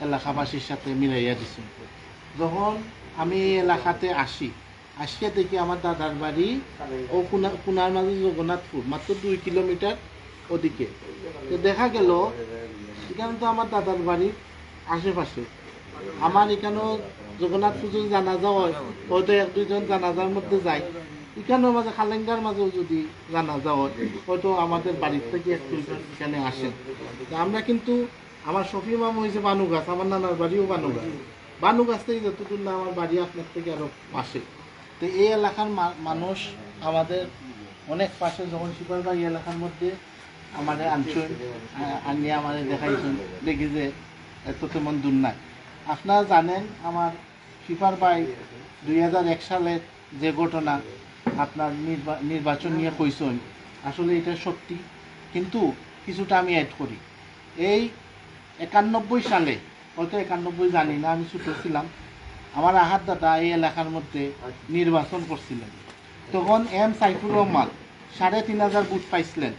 এলাকাবাসীর সাথে মিলাইয়া দিছি। যখন আমি এই এলাকাতে আসিয়া দেখি আমার দাদার বাড়ি ও পুনার মাঝে জগন্নাথপুর মাত্র 2 কিলোমিটার ওদিকে। তো দেখা গেল এখানে তো আমার দাদার বাড়ির আশেপাশে আমার এখানেও জগন্নাথপুর যদি জানাজা হয় হয়তো 1-2 জন জানাজার মধ্যে যায়, এখানেও মাঝে খালেঙ্গার মাঝেও যদি জানাজা হয় হয়তো আমাদের বাড়ির থেকে 1-2 জন এখানে আসেন। তো আমরা কিন্তু আমার শফি মামা হয়েছে বানুগাছ, আমার নানার বাড়িও বানুগাছ। বানুগাছ থেকে যতটুকু না আমার বাড়ি আপনার থেকে আরও পাশে। তো এই এলাকার মানুষ আমাদের অনেক পাশে, যখন শিপারবাড়ি এলাকার মধ্যে আমাদের আনছেন আনিয়ে আমাদের দেখাইছেন, দেখি যে এত তেমন দূর নাই। আপনারা জানেন আমার শিপারবাড়ি 2001 সালের যে ঘটনা আপনার নির্বাচন নিয়ে কইছেন, আসলে এটা সত্যি, কিন্তু কিছুটা আমি অ্যাড করি। এই 91 সালে, হয়তো 91 জানি না, আমি ছোট ছিলাম, আমার আহাত দাদা এই এলাকার মধ্যে নির্বাচন করছিলেন। তখন এম সাইফুর রহমান 3,500 ভোট পাইছিলেন।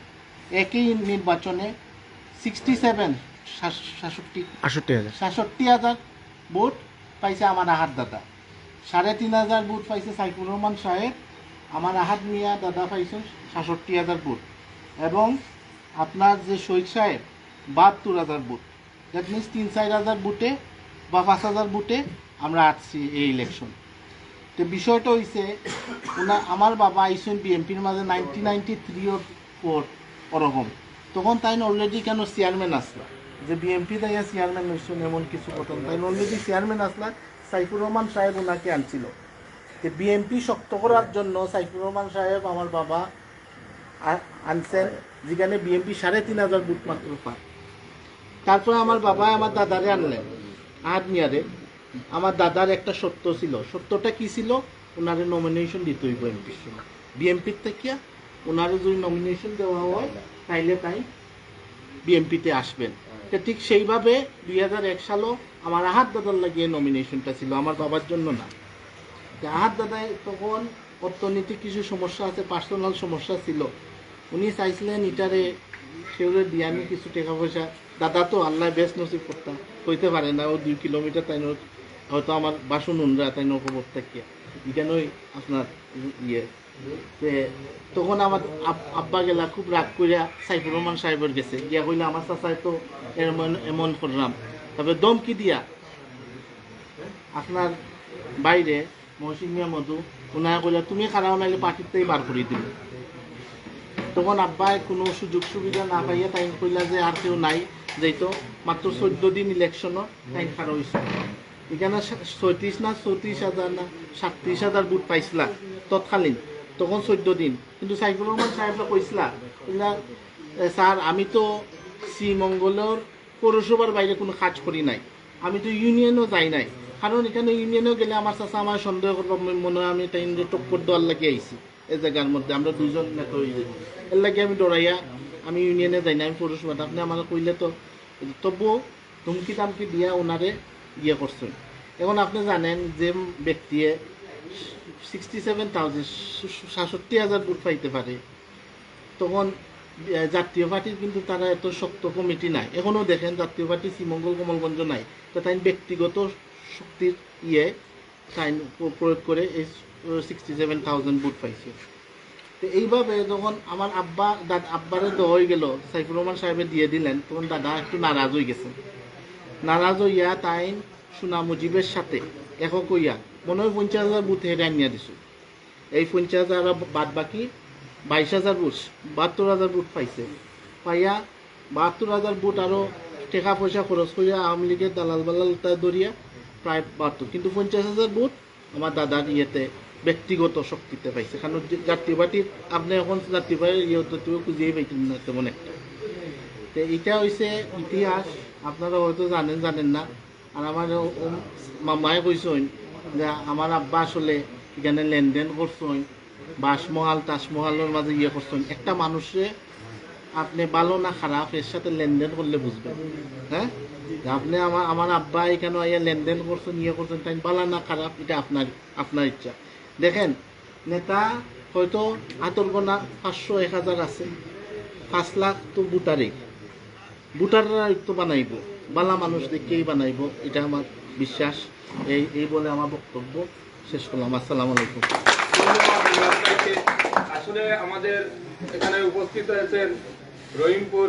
একই নির্বাচনে 67,000 ভোট পাইছে আমার আহাত দাদা। 3,500 ভোট পাইছে সাইফুর রহমান সাহেব, আমার আহাত মিয়া দাদা পাইছেন 67,000 ভোট। এবং আপনার যে শহীদ সাহেব 72,000 ভোট। দ্যাট মিনস 3-4 হাজার ভোটে বা 5,000 ভোটে আমরা আসছি এই ইলেকশন। তো বিষয়টা হয়েছে আমার বাবা আইসেন বিএমপির মাঝে 1993 or 4 ওরকম। তখন তাই অলরেডি কেন চেয়ারম্যান আসলা, যে বিএমপি তাইয়া চেয়ারম্যান হয়েছেন এমন কিছু কথা, তাই অলরেডি চেয়ারম্যান আসলা। সাইফুর রহমান সাহেব ওনাকে আনছিল। তো বিএমপি শক্ত করার জন্য সাইফুর রহমান সাহেব আমার বাবা আনছেন, যেখানে বিএমপি 3,500 ভোট মাত্র পায়। তারপরে আমার বাবা আমার দাদারে আনলেন, আহাদ মিয়ারে। আমার দাদার একটা সত্য ছিল, সত্যটা কি ছিল, ওনারে নমিনেশন দিতে হইব এমপির সময়। বিএমপির থেকে ওনারে যদি নমিনেশন দেওয়া হয় তাইলে তাই বিএমপিতে আসবেন। তো ঠিক সেইভাবে 2001 সালও আমার আহাদ দাদার লাগিয়ে নমিনেশনটা ছিল, আমার বাবার জন্য না। আহাদ দাদায় তখন অর্থনৈতিক কিছু সমস্যা আছে, পার্সোনাল সমস্যা ছিল। উনি চাইছিলেন ইটারে সেগুলো দিয়ে আমি কিছু টাকা পয়সা, দাদা তো আল্লাহ বেশ নসিব করতাম হইতে পারে না, ও 2 কিলোমিটার তাই হয়তো আমার বাসন উনরা তাই খবর থেকে এখানেই আপনার ইয়ে। তখন আমার আব্বা গেলা খুব রাগ করিয়া সাইফুর রহমান সাহেবের গেছে, গিয়া কইলে আমার চাচাই তো এমন এমন করলাম। তবে দমকি দিয়া আপনার বাইরে মহসিন মিয়া মধু ওনারা কইলা তুমি খারাপ নাইলে পার্টিতেই বার করে দিল। তখন আব্বাই কোনো সুযোগ সুবিধা না পাইয়া তাই কইলা যে আর কেউ নাই, যেহেতু মাত্র 14 দিন ইলেকশনও তাই খারাপ হয়েছে। এখানে 36 না 34,000 না 37,000 ভোট পাইছিলা তৎকালীন, তখন 14 দিন। কিন্তু সাইফুর রহমান সাহেবরা কইছিলা স্যার আমি তো শ্রীমঙ্গলের পৌরসভার বাইরে কোনো কাজ করি নাই, আমি তো ইউনিয়নও যাই নাই, কারণ এখানে ইউনিয়নেও গেলে আমার চাচা আমার সন্দেহ করবো, মনে হয় আমি তাই টক্কর দেওয়ার লাগে আইছি এই জায়গার মধ্যে, আমরা 2 জন নেতা হয়ে যাই, এর লাগে আমি ডরাইয়া আমি ইউনিয়নে যাই না, আমি পৌরসভাটা। আপনি আমার কইলে তো তবুও ধুমকি টামকি দিয়া ওনারে ইয়ে করছেন। এখন আপনি জানেন যে ব্যক্তি 67,000 ভোট পাইতে পারে, তখন জাতীয় পার্টির কিন্তু তারা এত শক্ত কমিটি নাই। এখনও দেখেন জাতীয় পার্টি শ্রীমঙ্গল কমলগঞ্জ নাই, তো তাই ব্যক্তিগত শক্তির তাই প্রয়োগ করে এই 67,000 ভোট পাইছে। তো এইভাবে যখন আমার আব্বারে দেওয়া হয়ে গেল, সাইফুর রহমান সাহেবে দিয়ে দিলেন, তখন দাদা একটু নারাজ হয়ে গেছেন। নারাজ হইয়া তাই সোনা মুজিবের সাথে একক হইয়া মনে হয় 50,000 ভোট হেরে আনিয়া দিছো। এই 50,000 বাদ বাকি 22,000 ভোট, 72,000 ভোট পাইছে। পাইয়া 72,000 ভোট আরও টাকা পয়সা খরচ করিয়া আওয়ামী লীগের দালাল বালালটা ধরিয়া প্রায় 72, কিন্তু 50,000 ভোট আমার দাদার ইয়েতে ব্যক্তিগত শক্তিতে পাইছে। কারণ জাতীয় পার্টির আপনি এখন জাতীয় পার্টির ইয়েতে খুঁজেই পাইতেন না তেমন একটা। তো এটা হয়েছে ইতিহাস, আপনারা হয়তো জানেন না। আর আমার মামায় কইছেন যে আমার আব্বা আসলে এখানে লেনদেন করছেন, বাসমহাল তাজমহালের মাঝে ইয়ে করছেন। একটা মানুষে আপনি ভালো না খারাপ এর সাথে লেনদেন করলে বুঝবেন। হ্যাঁ, আপনি আমার আব্বা এখানে ইয়ে লেনদেন করছেন, ইয়ে করছেন, তাই ভালো না খারাপ এটা আপনার ইচ্ছা। দেখেন নেতা হয়তো হাতর গোনা 500-1000 আছে, 5 লাখ তো ভোটাররা তো বানাইব, বালা মানুষ দেখেই বানাইব, এটা আমার বিশ্বাস। এই বলে আমার বক্তব্য শেষ করলাম। আসসালামু আলাইকুম। আসলে আমাদের এখানে উপস্থিত হয়েছেন রহিমপুর